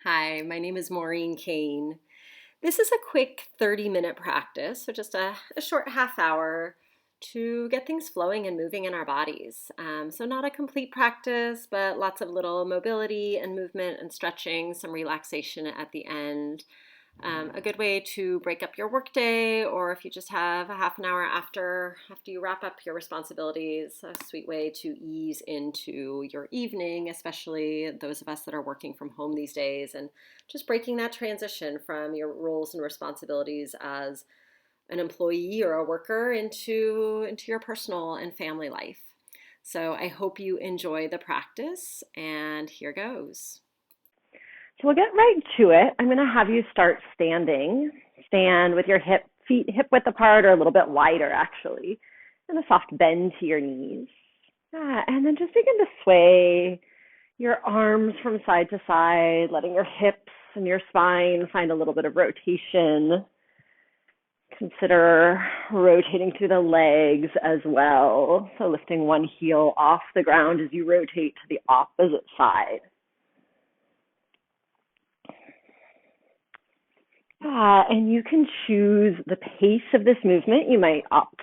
Hi, my name is Maureen Kane. This is a quick 30-minute practice, so just a short half hour to get things flowing and moving in our bodies. So not a complete practice, but lots of little mobility and movement and stretching, some relaxation at the end. A good way to break up your workday, or if you just have a half an hour after you wrap up your responsibilities, a sweet way to ease into your evening, especially those of us that are working from home these days, and just breaking that transition from your roles and responsibilities as an employee or a worker into your personal and family life. So I hope you enjoy the practice, and here goes. So we'll get right to it. I'm going to have you start standing. Stand with your feet hip width apart or a little bit wider, actually, and a soft bend to your knees. And then just begin to sway your arms from side to side, letting your hips and your spine find a little bit of rotation. Consider rotating through the legs as well. So lifting one heel off the ground as you rotate to the opposite side. And you can choose the pace of this movement. You might opt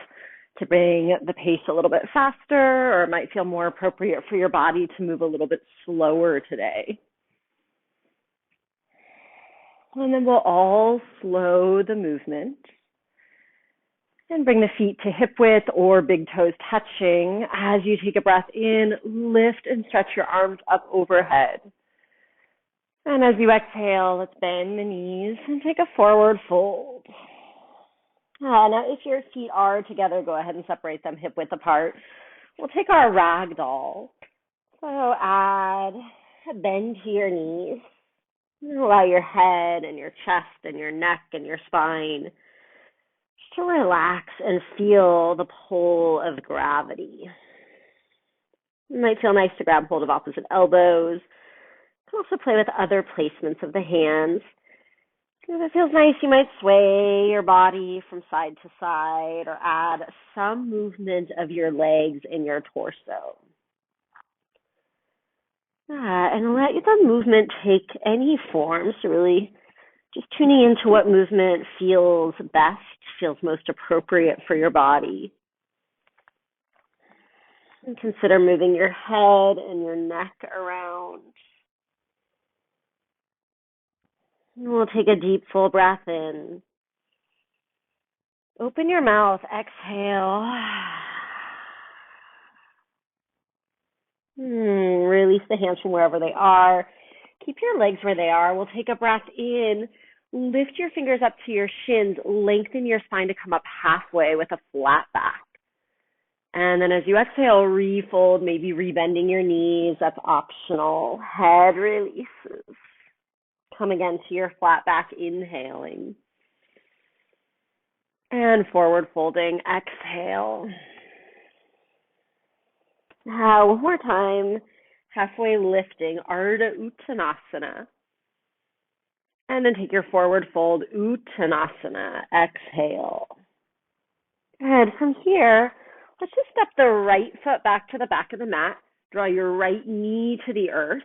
to bring the pace a little bit faster, or it might feel more appropriate for your body to move a little bit slower today. And then we'll all slow the movement and bring the feet to hip width or big toes touching. As you take a breath in, lift and stretch your arms up overhead. And as you exhale, let's bend the knees and take a forward fold. Now, if your feet are together, go ahead and separate them hip width apart. We'll take our ragdoll. So add a bend to your knees. Allow your head and your chest and your neck and your spine just to relax and feel the pull of gravity. It might feel nice to grab hold of opposite elbows. You can also play with other placements of the hands. If it feels nice, you might sway your body from side to side or add some movement of your legs in your torso. And let the movement take any form. So really just tuning into what movement feels best, feels most appropriate for your body. And consider moving your head and your neck around. And we'll take a deep, full breath in. Open your mouth, exhale. Release the hands from wherever they are. Keep your legs where they are. We'll take a breath in. Lift your fingers up to your shins. Lengthen your spine to come up halfway with a flat back. And then as you exhale, refold, maybe rebending your knees. That's optional. Head releases. Come again to your flat back, inhaling. And forward folding, exhale. One more time, halfway lifting, Ardha Uttanasana. And then take your forward fold, Uttanasana, exhale. And from here, let's just step the right foot back to the back of the mat. Draw your right knee to the earth.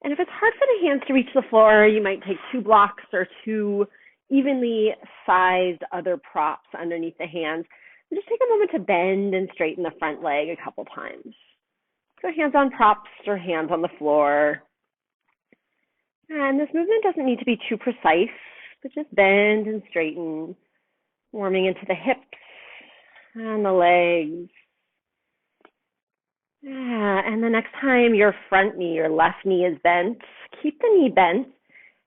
And if it's hard for the hands to reach the floor, you might take two blocks or two evenly sized other props underneath the hands. And just take a moment to bend and straighten the front leg a couple times. So hands on props or hands on the floor. And this movement doesn't need to be too precise, but just bend and straighten, warming into the hips and the legs. And the next time your front knee, your left knee is bent, keep the knee bent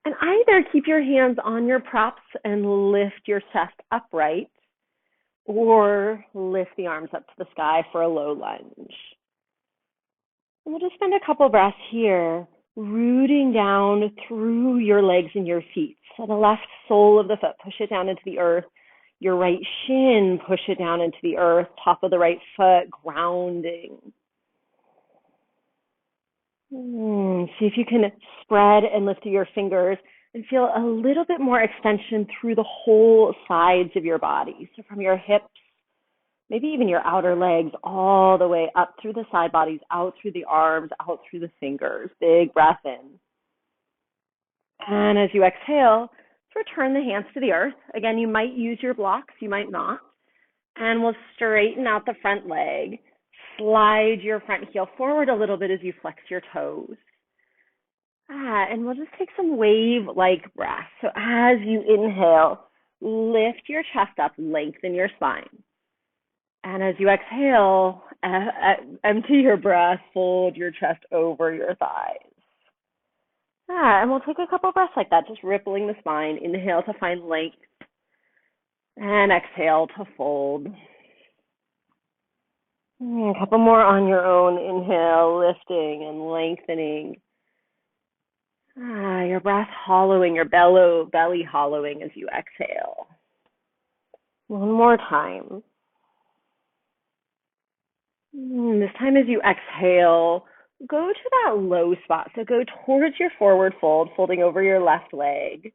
and either keep your hands on your props and lift your chest upright or lift the arms up to the sky for a low lunge. And we'll just spend a couple breaths here, rooting down through your legs and your feet. So the left sole of the foot, push it down into the earth. Your right shin, push it down into the earth. Top of the right foot, grounding. See if you can spread and lift your fingers and feel a little bit more extension through the whole sides of your body. So from your hips, maybe even your outer legs, all the way up through the side bodies, out through the arms, out through the fingers. Big breath in. And as you exhale, return the hands to the earth. Again, you might use your blocks, you might not. And we'll straighten out the front leg. Slide your front heel forward a little bit as you flex your toes. And we'll just take some wave-like breaths. So as you inhale, lift your chest up, lengthen your spine. And as you exhale, empty your breath, fold your chest over your thighs. And we'll take a couple breaths like that, just rippling the spine. Inhale to find length, and exhale to fold. A couple more on your own. Inhale, lifting and lengthening. Your breath hollowing, your belly hollowing as you exhale. One more time. This time as you exhale, go to that low spot. So go towards your forward fold, folding over your left leg.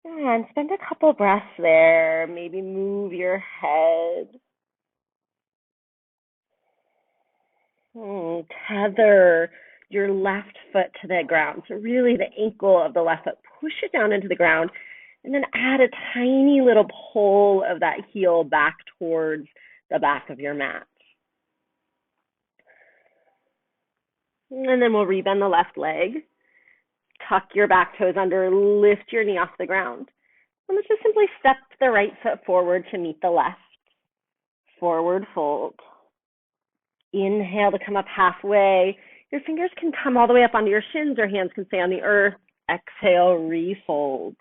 And spend a couple breaths there. Maybe move your head. Tether your left foot to the ground. So really the ankle of the left foot, push it down into the ground, and then add a tiny little pull of that heel back towards the back of your mat. And then we'll rebend the left leg. Tuck your back toes under, lift your knee off the ground. And let's just simply step the right foot forward to meet the left. Forward fold. Inhale to come up halfway. Your fingers can come all the way up onto your shins, or hands can stay on the earth. Exhale, refold.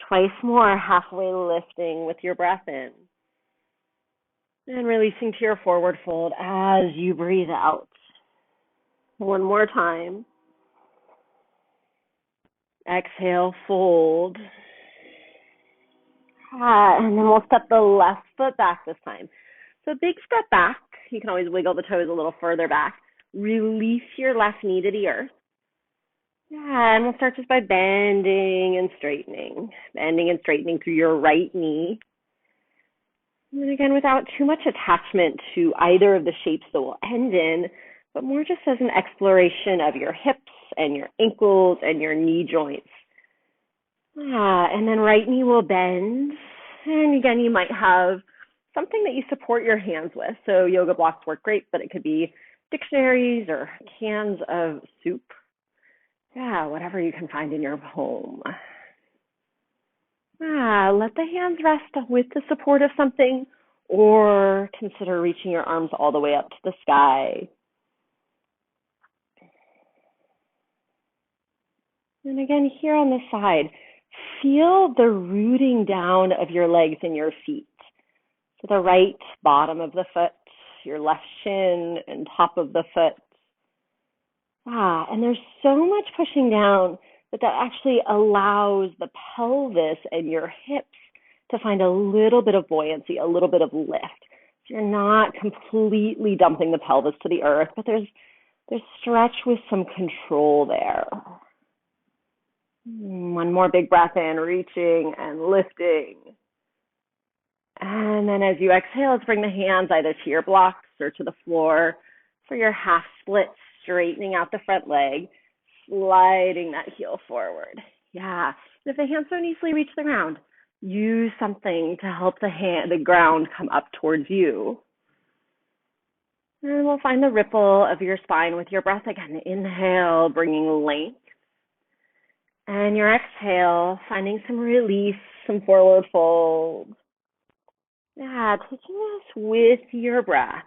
Twice more, halfway lifting with your breath in. And releasing to your forward fold as you breathe out. One more time. Exhale, fold. And then we'll step the left foot back this time. So big step back. You can always wiggle the toes a little further back. Release your left knee to the earth. And we'll start just by bending and straightening. Bending and straightening through your right knee. And again, without too much attachment to either of the shapes that we'll end in, but more just as an exploration of your hips and your ankles and your knee joints. And then right knee will bend. And again, you might have something that you support your hands with. So yoga blocks work great, but it could be dictionaries or cans of soup. Whatever you can find in your home. Let the hands rest with the support of something, or consider reaching your arms all the way up to the sky. And again, here on the side, feel the rooting down of your legs and your feet. So the right bottom of the foot, your left shin and top of the foot. And there's so much pushing down that actually allows the pelvis and your hips to find a little bit of buoyancy, a little bit of lift. So you're not completely dumping the pelvis to the earth, but there's stretch with some control there. One more big breath in, reaching and lifting. And then as you exhale, let's bring the hands either to your blocks or to the floor for your half split, straightening out the front leg, sliding that heel forward. And if the hands don't easily reach the ground, use something to help the ground come up towards you. And we'll find the ripple of your spine with your breath again. Inhale, bringing length. And your exhale, finding some release, some forward fold. Taking this with your breath.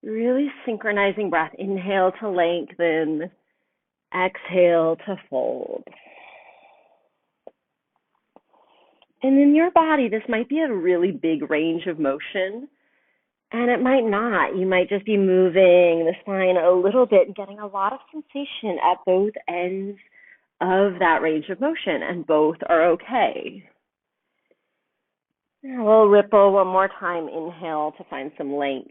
Really synchronizing breath. Inhale to lengthen. Exhale to fold. And in your body, this might be a really big range of motion, and it might not. You might just be moving the spine a little bit and getting a lot of sensation at both ends of that range of motion, and both are okay. We'll ripple one more time. Inhale to find some length.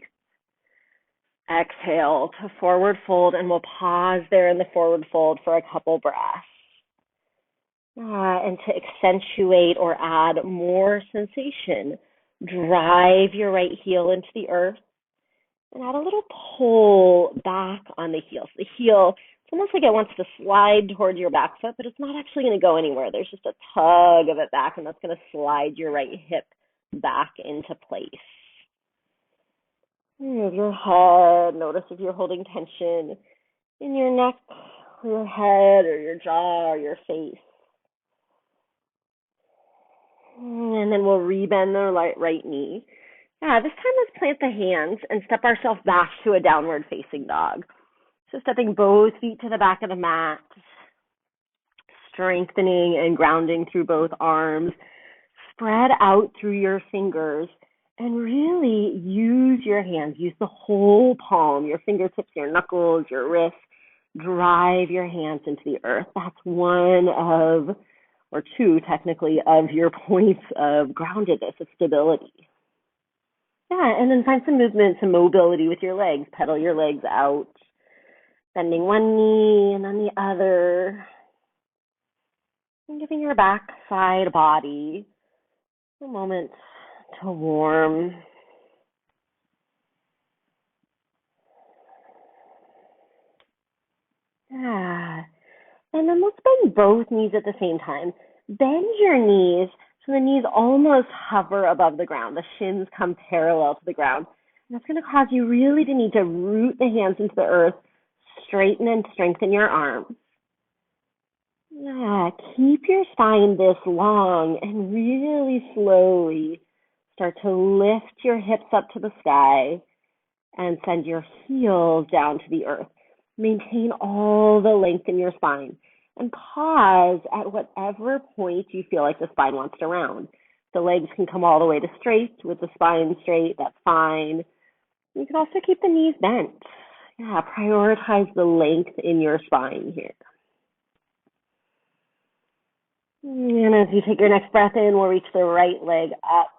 Exhale to forward fold, and we'll pause there in the forward fold for a couple breaths. And to accentuate or add more sensation, drive your right heel into the earth and add a little pull back on the heel. So the heel, it's almost like it wants to slide towards your back foot, but it's not actually going to go anywhere. There's just a tug of it back, and that's going to slide your right hip back into place. Move your head. Notice if you're holding tension in your neck, or your head, or your jaw, or your face. And then we'll rebend the right knee. Yeah, this time let's plant the hands and step ourselves back to a downward facing dog. So stepping both feet to the back of the mat, strengthening and grounding through both arms. Spread out through your fingers and really use your hands. Use the whole palm, your fingertips, your knuckles, your wrists. Drive your hands into the earth. That's one of, or two technically, of your points of groundedness, of stability. Yeah, and then find some movement, some mobility with your legs. Pedal your legs out, bending one knee and then the other. And giving your back side body a moment to warm. Yeah. And then let's bend both knees at the same time. Bend your knees so the knees almost hover above the ground. The shins come parallel to the ground. And that's going to cause you really to need to root the hands into the earth, straighten and strengthen your arms. Yeah, keep your spine this long and really slowly start to lift your hips up to the sky and send your heels down to the earth. Maintain all the length in your spine and pause at whatever point you feel like the spine wants to round. The legs can come all the way to straight with the spine straight, that's fine. You can also keep the knees bent. Yeah, prioritize the length in your spine here. And as you take your next breath in, we'll reach the right leg up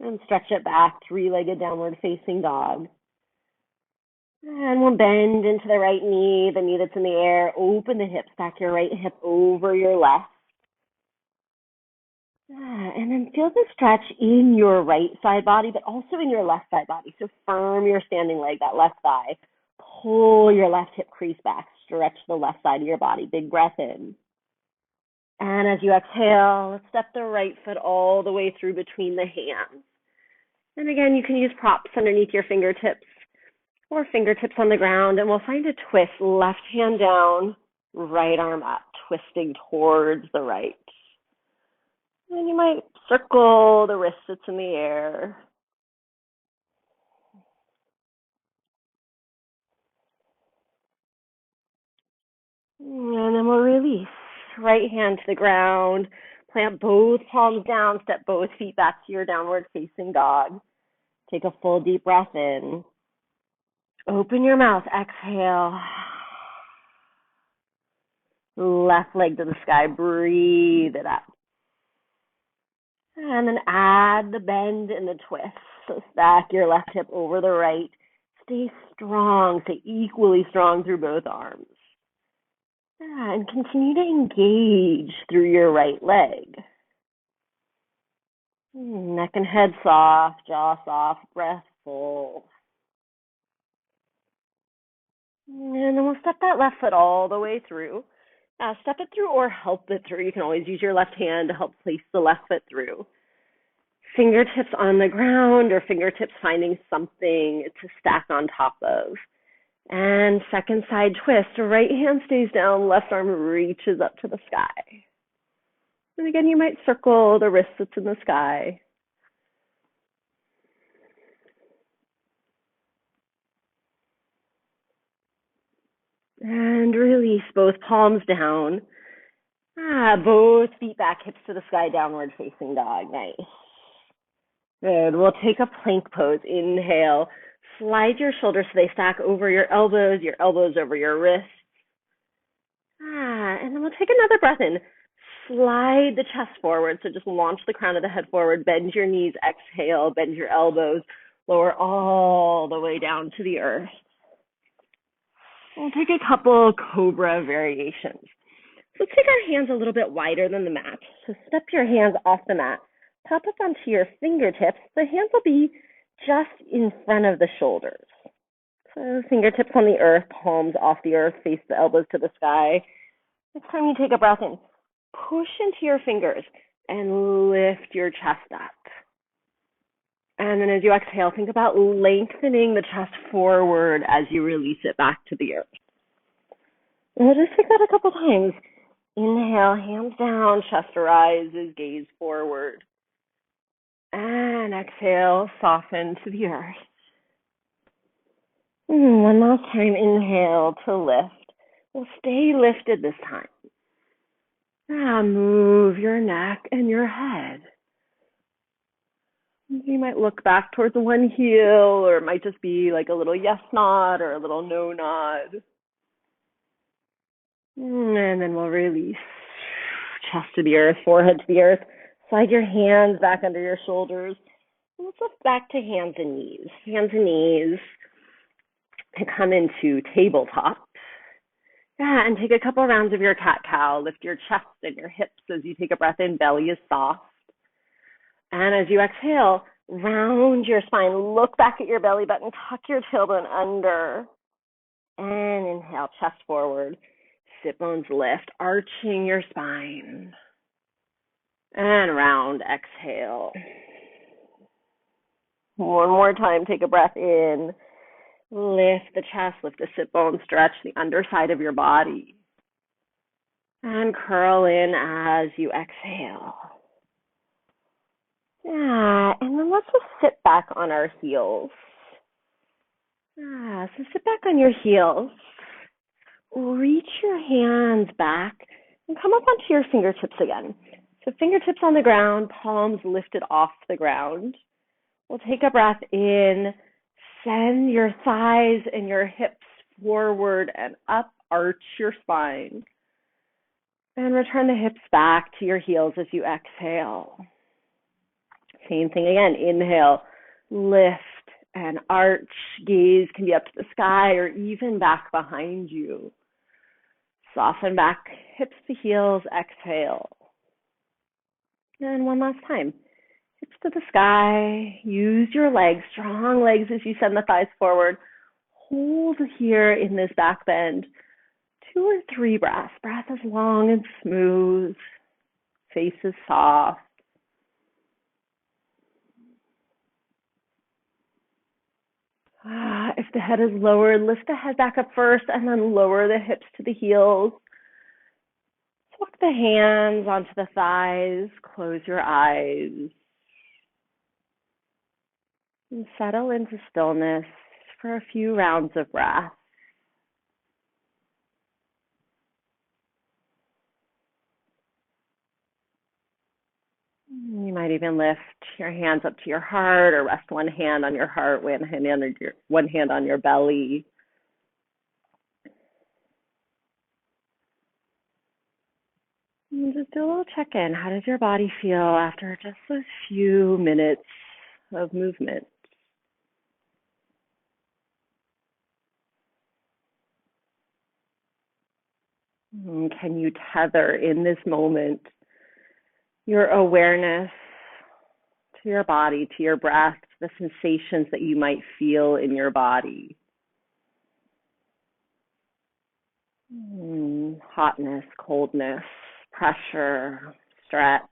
and stretch it back, three-legged downward facing dog. And we'll bend into the right knee, the knee that's in the air. Open the hips, stack your right hip over your left. And then feel the stretch in your right side body, but also in your left side body. So firm your standing leg, that left thigh. Pull your left hip crease back. Stretch the left side of your body. Big breath in. And as you exhale, let's step the right foot all the way through between the hands. And again, you can use props underneath your fingertips or fingertips on the ground, and we'll find a twist. Left hand down, right arm up, twisting towards the right. And you might circle the wrist that's in the air. And then we'll release. Right hand to the ground. Plant both palms down. Step both feet back to your downward facing dog. Take a full deep breath in. Open your mouth. Exhale. Left leg to the sky. Breathe it up. And then add the bend and the twist. So stack your left hip over the right. Stay strong. Stay equally strong through both arms. Yeah, and continue to engage through your right leg. Neck and head soft, jaw soft, breath full. And then we'll step that left foot all the way through. Step it through or help it through. You can always use your left hand to help place the left foot through. Fingertips on the ground or fingertips finding something to stack on top of. And second side twist. Right hand stays down, left arm reaches up to the sky. And again, you might circle the wrist that's in the sky. And release both palms down. Both feet back, hips to the sky, downward facing dog. Nice. Good. We'll take a plank pose. Inhale. Slide your shoulders so they stack over your elbows over your wrists. And then we'll take another breath in. Slide the chest forward. So just launch the crown of the head forward. Bend your knees. Exhale. Bend your elbows. Lower all the way down to the earth. We'll take a couple cobra variations. Let's take our hands a little bit wider than the mat. So step your hands off the mat. Pop up onto your fingertips. The hands will be just in front of the shoulders. So fingertips on the earth, palms off the earth, face the elbows to the sky. Next time you take a breath in, push into your fingers and lift your chest up. And then as you exhale, think about lengthening the chest forward as you release it back to the earth. And we'll just take that a couple times. Inhale, hands down, chest rises, gaze forward. And exhale, soften to the earth. One last time, inhale to lift. We'll stay lifted this time. Move your neck and your head. You might look back towards one heel, or it might just be like a little yes nod or a little no nod. And then we'll release. Chest to the earth, forehead to the earth. Slide your hands back under your shoulders. And let's lift back to hands and knees. Hands and knees to come into tabletop. And take a couple rounds of your cat-cow. Lift your chest and your hips as you take a breath in. Belly is soft. And as you exhale, round your spine. Look back at your belly button. Tuck your tailbone under. And inhale, chest forward. Sit bones lift, arching your spine. And round, exhale. One more time, take a breath in. Lift the chest, lift the sit bone, stretch the underside of your body. And curl in as you exhale. And then let's just sit back on our heels. So sit back on your heels. Reach your hands back and come up onto your fingertips again. So fingertips on the ground, palms lifted off the ground. We'll take a breath in. Send your thighs and your hips forward and up, arch your spine. And return the hips back to your heels as you exhale. Same thing again. Inhale, lift and arch. Gaze can be up to the sky or even back behind you. Soften back, hips to heels, exhale. And one last time. Hips to the sky. Use your legs, strong legs as you send the thighs forward. Hold here in this back bend. 2 or 3 breaths. Breath is long and smooth. Face is soft. If the head is lowered, lift the head back up first and then lower the hips to the heels. Walk the hands onto the thighs. Close your eyes. And settle into stillness for a few rounds of breath. You might even lift your hands up to your heart or rest one hand on your heart, one hand on your belly. And just do a little check-in. How does your body feel after just a few minutes of movement? Can you tether in this moment your awareness to your body, to your breath, to the sensations that you might feel in your body? Hotness, coldness, pressure, stretch,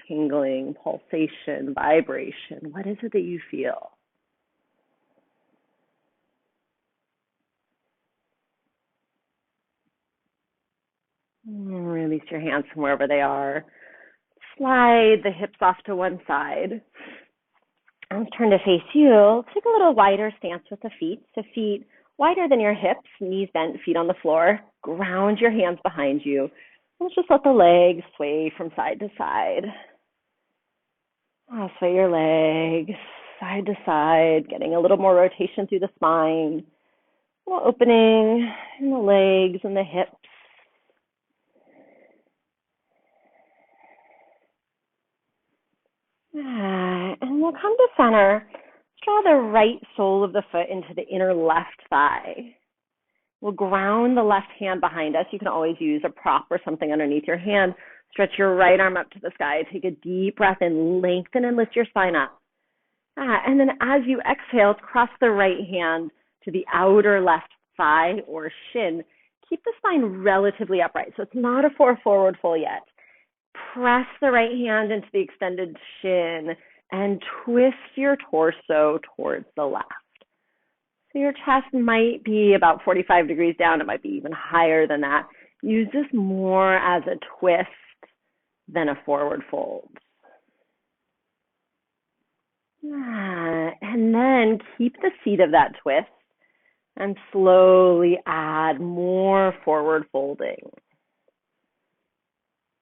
tingling, pulsation, vibration. What is it that you feel? Release your hands from wherever they are. Slide the hips off to one side. Let's turn to face you. Take a little wider stance with the feet. So feet wider than your hips, knees bent, feet on the floor. Ground your hands behind you. Let's just let the legs sway from side to side. Sway your legs side to side, getting a little more rotation through the spine. A little opening in the legs and the hips. And we'll come to center. Draw the right sole of the foot into the inner left thigh. We'll ground the left hand behind us. You can always use a prop or something underneath your hand. Stretch your right arm up to the sky. Take a deep breath in. Lengthen and lift your spine up. And then as you exhale, cross the right hand to the outer left thigh or shin. Keep the spine relatively upright. So it's not a forward fold yet. Press the right hand into the extended shin and twist your torso towards the left. So your chest might be about 45 degrees down. It might be even higher than that. Use this more as a twist than a forward fold. And then keep the seat of that twist and slowly add more forward folding.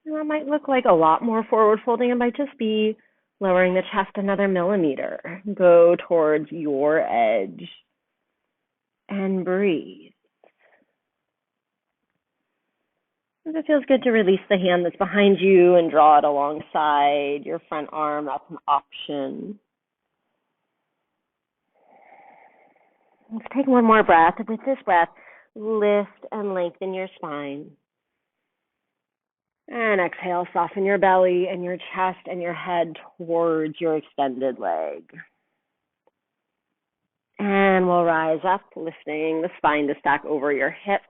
And that might look like a lot more forward folding. It might just be lowering the chest another millimeter. Go towards your edge and breathe. If it feels good to release the hand that's behind you and draw it alongside your front arm, that's an option. Let's take one more breath. With this breath, lift and lengthen your spine. And exhale, soften your belly and your chest and your head towards your extended leg. And we'll rise up, lifting the spine to stack over your hips.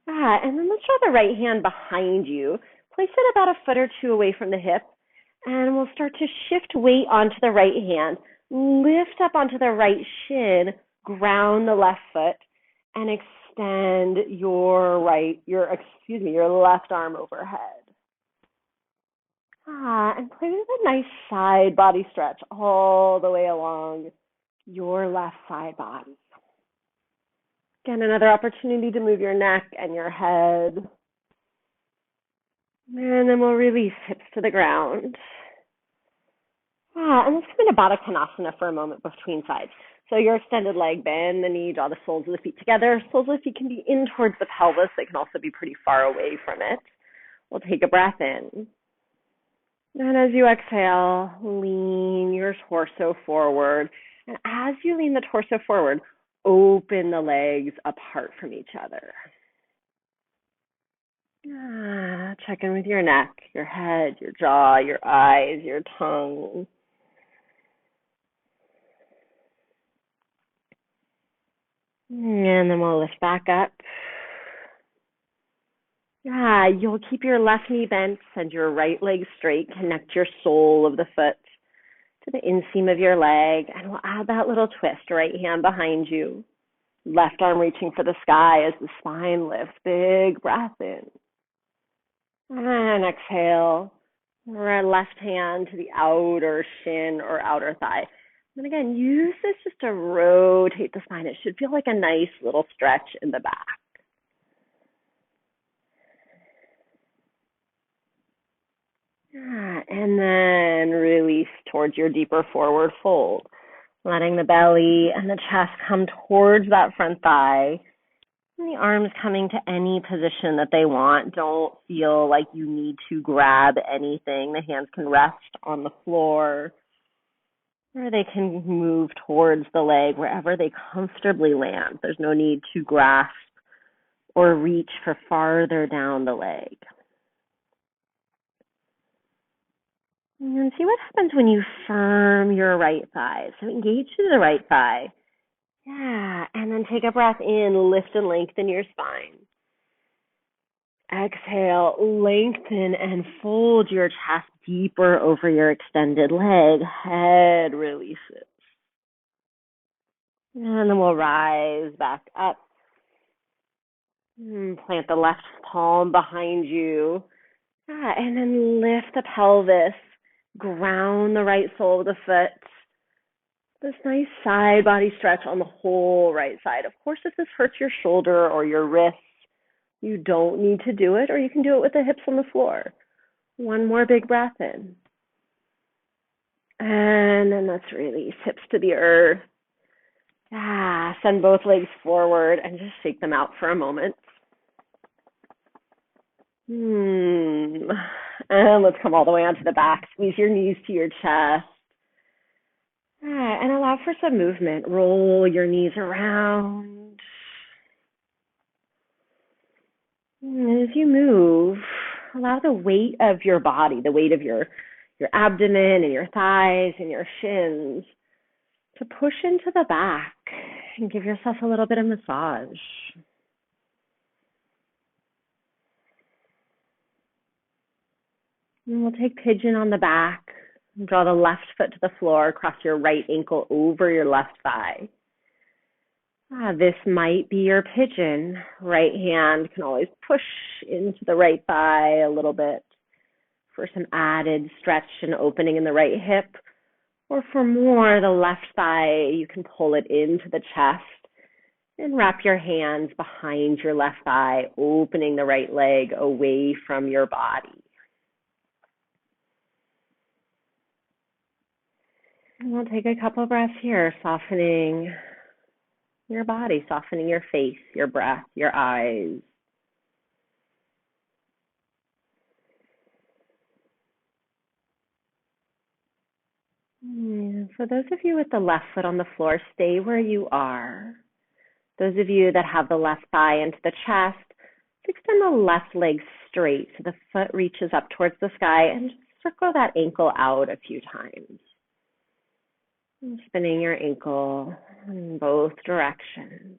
And then let's draw the right hand behind you. Place it about a foot or two away from the hip. And we'll start to shift weight onto the right hand. Lift up onto the right shin, ground the left foot, and extend your left arm overhead. And play with a nice side body stretch all the way along your left side body. Again, another opportunity to move your neck and your head. And then we'll release hips to the ground. And let's come into Baddha Konasana for a moment between sides. So your extended leg, bend the knee, draw the soles of the feet together. Soles of the feet can be in towards the pelvis. They can also be pretty far away from it. We'll take a breath in. And as you exhale, lean your torso forward. And as you lean the torso forward, open the legs apart from each other. Check in with your neck, your head, your jaw, your eyes, your tongue. And then we'll lift back up. You'll keep your left knee bent, send your right leg straight, connect your sole of the foot to the inseam of your leg, and we'll add that little twist, right hand behind you. Left arm reaching for the sky as the spine lifts. Big breath in. And exhale. Left hand to the outer shin or outer thigh. And again, use this just to rotate the spine. It should feel like a nice little stretch in the back. And then release towards your deeper forward fold. Letting the belly and the chest come towards that front thigh. And the arms coming to any position that they want. Don't feel like you need to grab anything. The hands can rest on the floor. Or they can move towards the leg wherever they comfortably land. There's no need to grasp or reach for farther down the leg. And then see what happens when you firm your right thigh. So engage to the right thigh. And then take a breath in, lift and lengthen your spine. Exhale, lengthen and fold your chest deeper over your extended leg. Head releases. And then we'll rise back up. Plant the left palm behind you. And then lift the pelvis. Ground the right sole of the foot. This nice side body stretch on the whole right side. Of course, if this hurts your shoulder or your wrist, you don't need to do it, or you can do it with the hips on the floor. One more big breath in. And then let's release hips to the earth. Send both legs forward and just shake them out for a moment. And let's come all the way onto the back. Squeeze your knees to your chest. And allow for some movement. Roll your knees around. And as you move, allow the weight of your body, the weight of your abdomen and your thighs and your shins to push into the back and give yourself a little bit of massage. And we'll take pigeon on the back and draw the left foot to the floor, cross your right ankle over your left thigh. This might be your pigeon. Right hand can always push into the right thigh a little bit for some added stretch and opening in the right hip. Or for more, the left thigh, you can pull it into the chest and wrap your hands behind your left thigh, opening the right leg away from your body. And we'll take a couple breaths here, softening your body, softening your face, your breath, your eyes. And for those of you with the left foot on the floor, stay where you are. Those of you that have the left thigh into the chest, extend the left leg straight so the foot reaches up towards the sky and just circle that ankle out a few times. And spinning your ankle in both directions.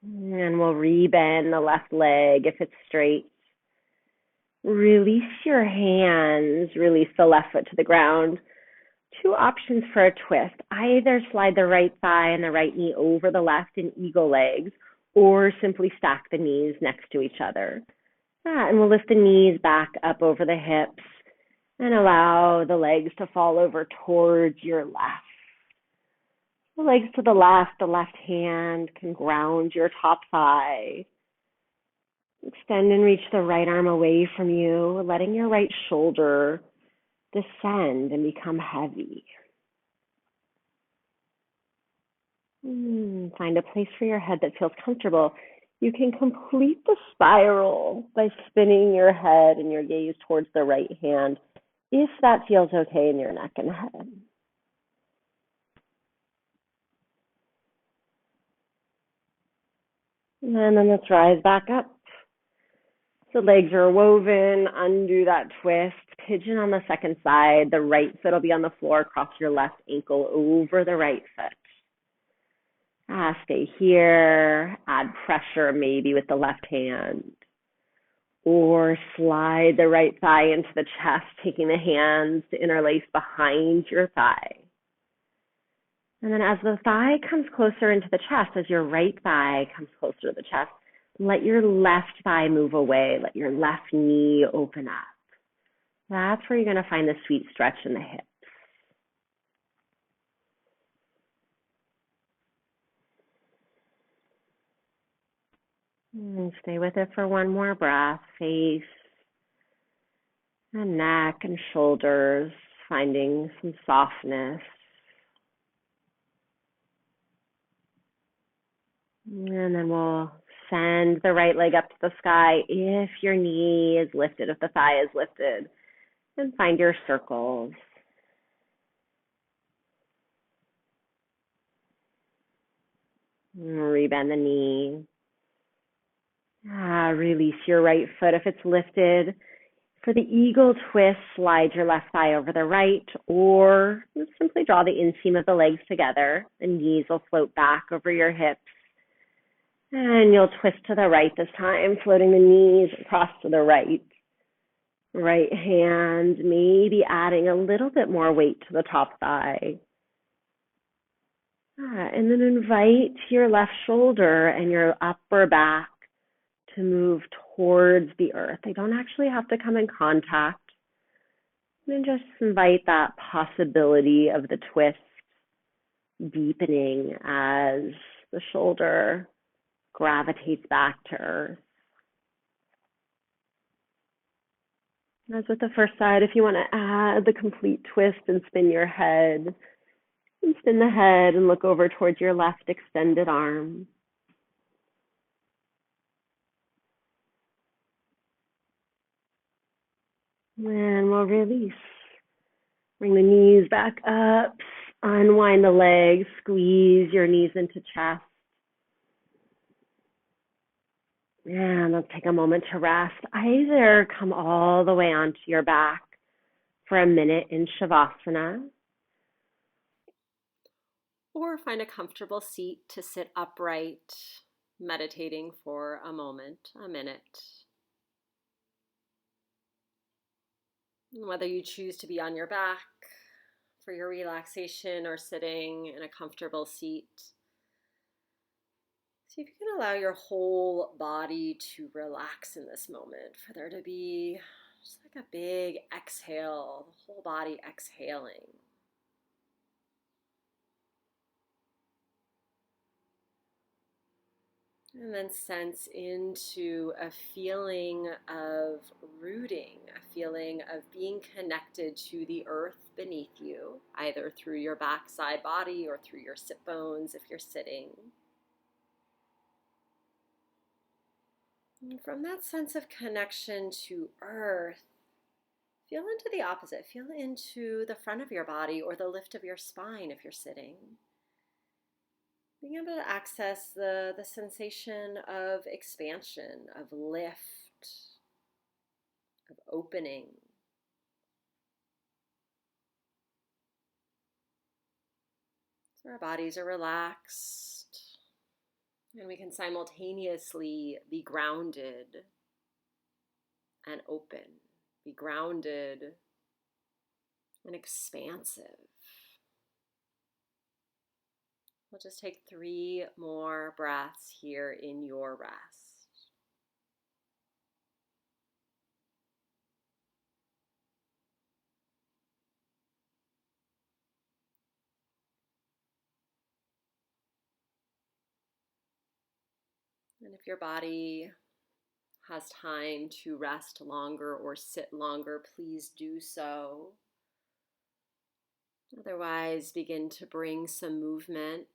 And we'll rebend the left leg if it's straight. Release your hands, release the left foot to the ground. Two options for a twist. Either slide the right thigh and the right knee over the left in eagle legs, or simply stack the knees next to each other. And we'll lift the knees back up over the hips and allow the legs to fall over towards your left. The legs to the left hand can ground your top thigh. Extend and reach the right arm away from you, letting your right shoulder descend and become heavy. Find a place for your head that feels comfortable. You can complete the spiral by spinning your head and your gaze towards the right hand, if that feels okay in your neck and head. And then let's rise back up. The legs are woven, undo that twist, pigeon on the second side. The right foot will be on the floor, cross your left ankle over the right foot. Stay here, add pressure maybe with the left hand. Or slide the right thigh into the chest, taking the hands to interlace behind your thigh. And then as the thigh comes closer into the chest, as your right thigh comes closer to the chest, let your left thigh move away. Let your left knee open up. That's where you're going to find the sweet stretch in the hips. And stay with it for one more breath. Face and neck and shoulders, finding some softness. And then we'll send the right leg up to the sky if your knee is lifted, if the thigh is lifted, and find your circles. Rebend the knee. Release your right foot if it's lifted. For the eagle twist, slide your left thigh over the right, or simply draw the inseam of the legs together. The knees will float back over your hips. And you'll twist to the right this time, floating the knees across to the right. Right hand, maybe adding a little bit more weight to the top thigh. And then invite your left shoulder and your upper back to move towards the earth. They don't actually have to come in contact. And just invite that possibility of the twist deepening as the shoulder gravitates back to earth. As with the first side, if you want to add the complete twist and spin your head, and spin the head and look over towards your left extended arm. And we'll release. Bring the knees back up, unwind the legs, squeeze your knees into chest. And let's take a moment to rest. Either come all the way onto your back for a minute in Shavasana, or find a comfortable seat to sit upright, meditating for a moment, a minute. And whether you choose to be on your back for your relaxation or sitting in a comfortable seat, see if you can allow your whole body to relax in this moment, for there to be just like a big exhale, the whole body exhaling. And then sense into a feeling of rooting, a feeling of being connected to the earth beneath you, either through your backside body or through your sit bones if you're sitting. And from that sense of connection to earth, feel into the opposite. Feel into the front of your body or the lift of your spine if you're sitting. Being able to access the sensation of expansion, of lift, of opening. So our bodies are relaxed, and we can simultaneously be grounded and open, be grounded and expansive. We'll just take 3 more breaths here in your rest. And if your body has time to rest longer or sit longer, please do so. Otherwise, begin to bring some movement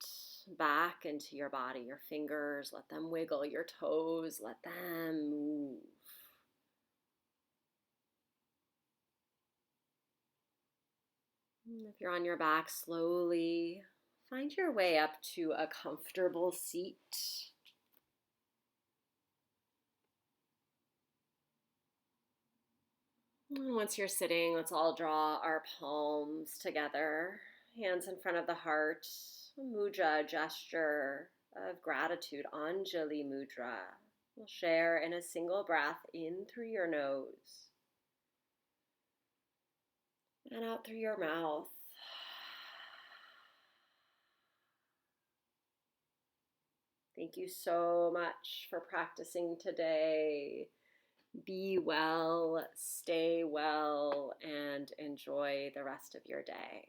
back into your body. Your fingers, let them wiggle. Your toes, let them move. And if you're on your back, slowly find your way up to a comfortable seat. And once you're sitting, let's all draw our palms together, hands in front of the heart, a mudra gesture of gratitude, Anjali Mudra. We'll share in a single breath in through your nose and out through your mouth. Thank you so much for practicing today. Be well, stay well, and enjoy the rest of your day.